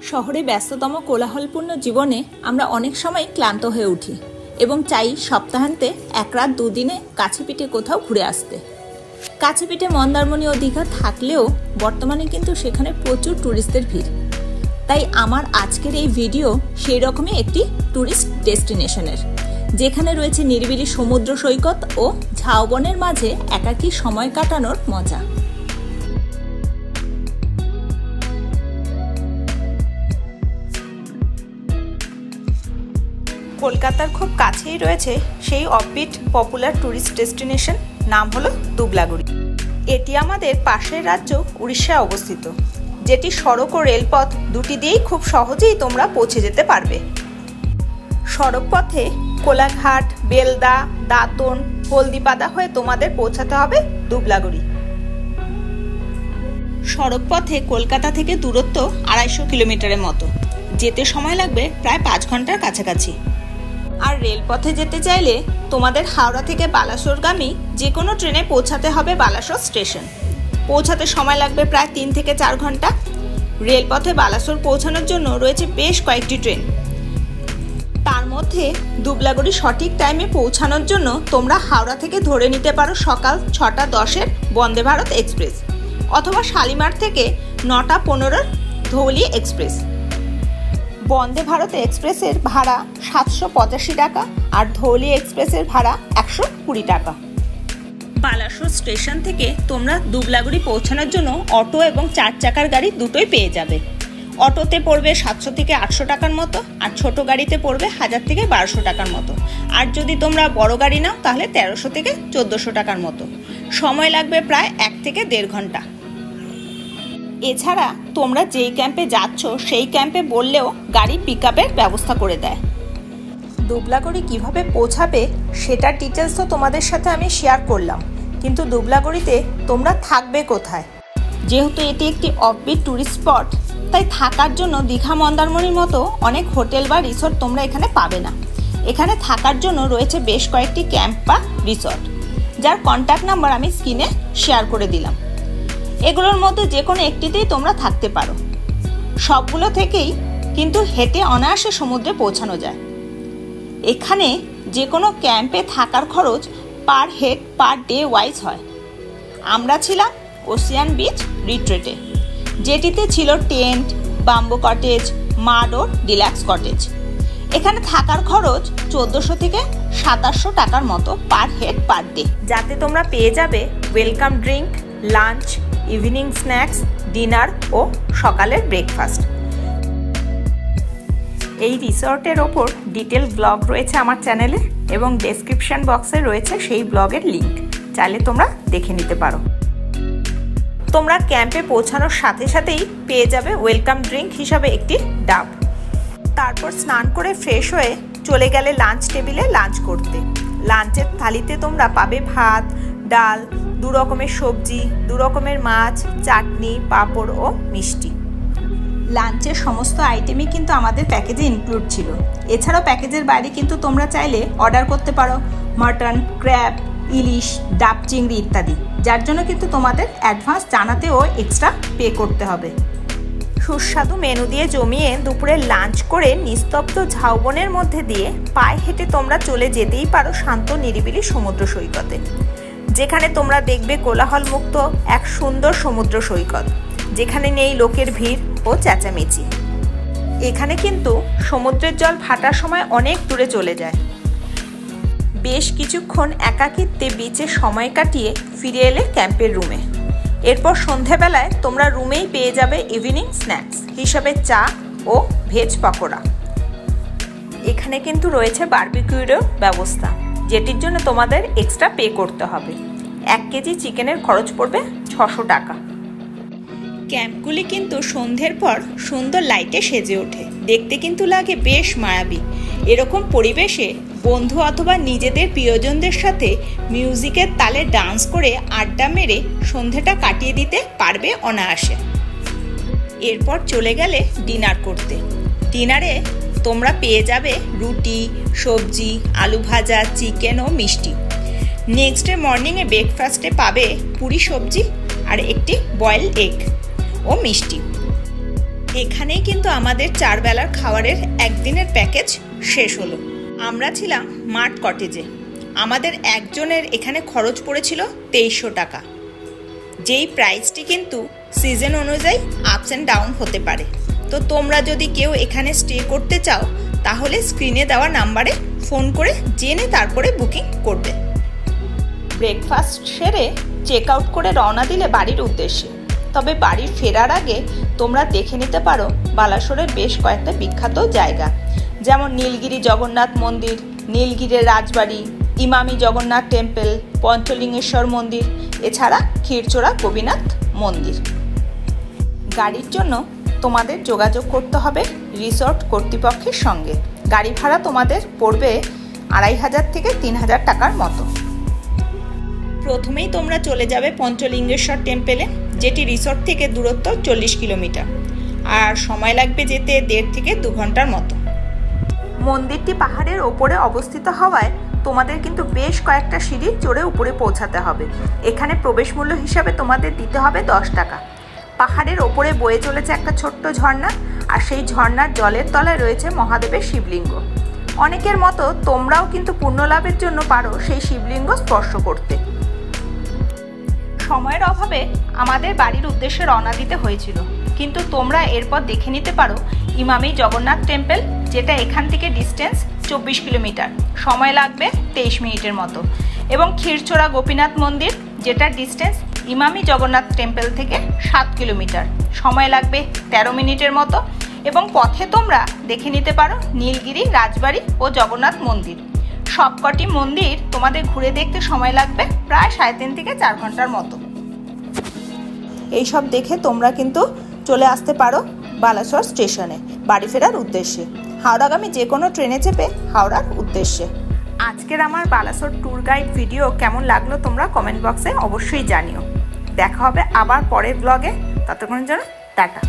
শহরে ব্যস্ততম কোলাহলপূর্ণ জীবনে আমরা অনেক সময় ক্লান্ত হয়ে উঠি এবং চাই সপ্তাহান্তে এক রাত দুদিনে কাছে পিঠে কোথাও ঘুরে আসতে। কাছে পিঠে মন্দারমণি ও দীঘা থাকলেও বর্তমানে কিন্তু সেখানে প্রচুর ট্যুরিস্টদের ভিড়। তাই আমার আজকের এই ভিডিও সেই রকমই একটি ট্যুরিস্ট ডেস্টিনেশনের, যেখানে রয়েছে নিরিবিলি সমুদ্র সৈকত ও ঝাউবনের মাঝে একাকী সময় কাটানোর মজা। কলকাতার খুব কাছেই রয়েছে সেই অফবিট পপুলার ট্যুরিস্ট ডেস্টিনেশন, নাম হলো দুবলাগুড়ি। এটি আমাদের পাশের রাজ্য উড়িষ্যায় অবস্থিত, যেটি সড়ক ও রেলপথ দুটি দিয়েই খুব সহজেই তোমরা পৌঁছে যেতে পারবে। সড়ক পথে কোলাঘাট, বেলদা, দাঁতন, হলদিপাড়া হয়ে তোমাদের পৌঁছাতে হবে দুবলাগুড়ি। সড়ক পথে কলকাতা থেকে দূরত্ব 250 কিলোমিটারের মতো, যেতে সময় লাগবে প্রায় 5 ঘন্টার কাছাকাছি। আর রেলপথে যেতে চাইলে তোমাদের হাওড়া থেকে বালাসোরগামী যে কোনো ট্রেনে পৌঁছাতে হবে বালাসোর স্টেশন। পৌঁছাতে সময় লাগবে প্রায় 3 থেকে 4 ঘন্টা। রেলপথে বালাসোর পৌঁছানোর জন্য রয়েছে বেশ কয়েকটি ট্রেন। তার মধ্যে দুবলাগুড়ি সঠিক টাইমে পৌঁছানোর জন্য তোমরা হাওড়া থেকে ধরে নিতে পারো সকাল 6টা 10-এর বন্দে ভারত এক্সপ্রেস, অথবা শালিমার থেকে 9টা 15-এর ধৌলি এক্সপ্রেস। বন্দে ভারত এক্সপ্রেসের ভাড়া 785 টাকা আর ধৌলি এক্সপ্রেসের ভাড়া 120 টাকা। বালাসোর স্টেশন থেকে তোমরা দুবলাগুড়ি পৌঁছানোর জন্য অটো এবং 4 চাকার গাড়ি দুটোই পেয়ে যাবে। অটোতে পড়বে 700 থেকে 800 টাকার মতো, আর ছোট গাড়িতে পড়বে 1000 থেকে 1200 টাকার মতো। আর যদি তোমরা বড় গাড়ি নাও তাহলে 1300 থেকে 1400 টাকার মতো। সময় লাগবে প্রায় 1 থেকে 1.5 ঘন্টা। এছাড়া তোমরা যেই ক্যাম্পে যাচ্ছ সেই ক্যাম্পে বললেও গাড়ি পিকআপের ব্যবস্থা করে দেয়। দুবলাগুড়ি কিভাবে পৌঁছাবে সেটার ডিটেলস তো তোমাদের সাথে আমি শেয়ার করলাম, কিন্তু দুবলাগুড়িতে তোমরা থাকবে কোথায়? যেহেতু এটি একটি অফবিট ট্যুরিস্ট স্পট, তাই থাকার জন্য দীঘা মন্দারমণির মতো অনেক হোটেল বা রিসোর্ট তোমরা এখানে পাবে না। এখানে থাকার জন্য রয়েছে বেশ কয়েকটি ক্যাম্প বা রিসোর্ট, যার কন্ট্যাক্ট নাম্বার আমি স্ক্রিনে শেয়ার করে দিলাম। এগুলোর মধ্যে যে কোনো একটিতেই তোমরা থাকতে পারো। সবগুলো থেকেই কিন্তু হেঁটে অনায়াসে সমুদ্রে পৌঁছানো যায়। এখানে যে কোনো ক্যাম্পে থাকার খরচ per head per day wise হয়। আমরা ছিলাম ওশিয়ান বিচ রিট্রিটে, যেটিতে ছিল টেন্ট, বাম্বু কটেজ, মাড ও ডিলাক্স কটেজ। এখানে থাকার খরচ 1400 থেকে 2700 টাকার মতো পার হেড পার ডে, যাতে তোমরা পেয়ে যাবে welcome drink, lunch, evening snacks, dinner ও সকালের ব্রেকফাস্ট। এই রিসর্টের ওপর ডিটেল ব্লগ রয়েছে আমার চ্যানেলে, এবং ডেসক্রিপশন বক্সে রয়েছে সেই ব্লগের লিঙ্ক, চাইলে তোমরা দেখে নিতে পারো। তোমরা ক্যাম্পে পৌঁছানোর সাথে সাথেই পেয়ে যাবে ওয়েলকাম ড্রিঙ্ক হিসাবে একটি ডাব। তারপর স্নান করে ফ্রেশ হয়ে চলে গেলে লাঞ্চ টেবিলে লাঞ্চ করতে। লাঞ্চের থালিতে তোমরা পাবে ভাত, ডাল, 2 রকমের সবজি, 2 রকমের মাছ, চাটনি, পাঁপড় ও মিষ্টি। লাঞ্চের সমস্ত আইটেমই কিন্তু আমাদের প্যাকেজে ইনক্লুড ছিল। এছাড়াও প্যাকেজের বাইরে কিন্তু তোমরা চাইলে অর্ডার করতে পারো মাটন, ক্র্যাব, ইলিশ, ডাব চিংড়ি ইত্যাদি, যার জন্য কিন্তু তোমাদের অ্যাডভান্স জানাতেও এক্সট্রা পে করতে হবে। সুস্বাদু মেনু দিয়ে জমিয়ে দুপুরে লাঞ্চ করে নিস্তব্ধ ঝাউবনের মধ্যে দিয়ে পায়ে হেঁটে তোমরা চলে যেতেই পারো শান্ত নিরিবিলি সমুদ্র সৈকতে, যেখানে তোমরা দেখবে কোলাহলমুক্ত এক সুন্দর সমুদ্র সৈকত, যেখানে নেই লোকের ভিড় ও চেঁচামেচি। এখানে কিন্তু সমুদ্রের জল ভাটার সময় অনেক দূরে চলে যায়। বেশ কিছুক্ষণ একাকিত্বে বিচে সময় কাটিয়ে ফিরে এলে ক্যাম্পের রুমে। এরপর সন্ধেবেলায় তোমরা রুমেই পেয়ে যাবে ইভিনিং স্ন্যাক্স হিসাবে চা ও ভেজ পকোড়া। এখানে কিন্তু রয়েছে বারবিকিউরও ব্যবস্থা, যেটির জন্য তোমাদের এক্সট্রা পে করতে হবে। 1 কেজি চিকেনের খরচ পড়বে 600 টাকা। ক্যাম্পগুলি কিন্তু সন্ধ্যের পর সুন্দর লাইটে সেজে ওঠে, দেখতে কিন্তু লাগে বেশ মায়াবী। এরকম পরিবেশে বন্ধু অথবা নিজেদের প্রিয়জনদের সাথে মিউজিকের তালে ডান্স করে আড্ডা মেরে সন্ধ্যেটা কাটিয়ে দিতে পারবে অনায়াসে। এরপর চলে গেলে ডিনার করতে। ডিনারে তোমরা পেয়ে যাবে রুটি, সবজি, আলু ভাজা, চিকেন ও মিষ্টি। নেক্সট ডে মর্নিংয়ে ব্রেকফাস্টে পাবে পুরি সবজি আর একটি বয়েলড এগ ও মিষ্টি। এখানেই কিন্তু আমাদের 4 বেলার খাবারের একদিনের প্যাকেজ শেষ হলো। আমরা ছিলাম মার্ট কটেজে। আমাদের একজনের এখানে খরচ পড়েছিল 2300 টাকা। যেই প্রাইসটি কিন্তু সিজন অনুযায়ী আপস অ্যান্ড ডাউন হতে পারে। তো তোমরা যদি কেউ এখানে স্টে করতে চাও তাহলে স্ক্রিনে দেওয়া নাম্বারে ফোন করে জেনে তারপরে বুকিং করবে। ব্রেকফাস্ট সেরে চেক আউট করে রওনা দিলে বাড়ির উদ্দেশ্যে। তবে বাড়ির ফেরার আগে তোমরা দেখে নিতে পারো বালাসোরের বেশ কয়েকটা বিখ্যাত জায়গা, যেমন নীলগিরি জগন্নাথ মন্দির, নীলগিরির রাজবাড়ি, ইমামি জগন্নাথ টেম্পল, পঞ্চলিঙ্গেশ্বর মন্দির, এছাড়া ক্ষীরচোরা গোপীনাথ মন্দির। গাড়ির জন্য তোমাদের যোগাযোগ করতে হবে রিসর্ট কর্তৃপক্ষের সঙ্গে। গাড়ি ভাড়া তোমাদের পড়বে 2500 থেকে 3000 টাকার মতো। প্রথমেই তোমরা চলে যাবে পঞ্চলিঙ্গেশ্বর টেম্পলে, যেটি রিসর্ট থেকে দূরত্ব 40 কিলোমিটার, আর সময় লাগবে যেতে 1.5 থেকে 2 ঘন্টার মতো। মন্দিরটি পাহাড়ের ওপরে অবস্থিত হওয়ায় তোমাদের কিন্তু বেশ কয়েকটা সিঁড়ি চড়ে উপরে পৌঁছাতে হবে। এখানে প্রবেশ মূল্য হিসাবে তোমাদের দিতে হবে 10 টাকা। পাহাড়ের ওপরে বয়ে চলেছে একটা ছোট্ট ঝর্ণা, আর সেই ঝর্ণার জলের তলায় রয়েছে মহাদেবের শিবলিঙ্গ। অনেকের মতো তোমরাও কিন্তু পুণ্য লাভের জন্য পারো সেই শিবলিঙ্গ স্পর্শ করতে। সময়ের অভাবে আমাদের বাড়ির উদ্দেশ্যে রওনা দিতে হয়েছিল, কিন্তু তোমরা এরপর দেখে নিতে পারো ইমামি জগন্নাথ টেম্পল, যেটা এখান থেকে ডিস্টেন্স 24 কিলোমিটার, সময় লাগবে 23 মিনিটের মতো, এবং ক্ষীরচোরা গোপীনাথ মন্দির, যেটার ডিস্টেন্স ইমামি জগন্নাথ টেম্পল থেকে 7 কিলোমিটার, সময় লাগবে 13 মিনিটের মতো, এবং পথে তোমরা দেখে নিতে পারো নীলগিরি রাজবাড়ি ও জগন্নাথ মন্দির। সবকটি মন্দির তোমাদের ঘুরে দেখতে সময় লাগবে প্রায় 3.5 থেকে 4 ঘন্টার মতো। এইসব দেখে তোমরা কিন্তু চলে আসতে পারো বালাসোর স্টেশনে বাড়ি ফেরার উদ্দেশ্যে। হাওড়াগামী যে কোনো ট্রেনে চেপে হাওড়ার উদ্দেশ্যে। আজকের আমার বালাসোর ট্যুর গাইড ভিডিও কেমন লাগলো তোমরা কমেন্ট বক্সে অবশ্যই জানিও। দেখা হবে আবার পরের ব্লগে, ততক্ষণের জন্য টাটা।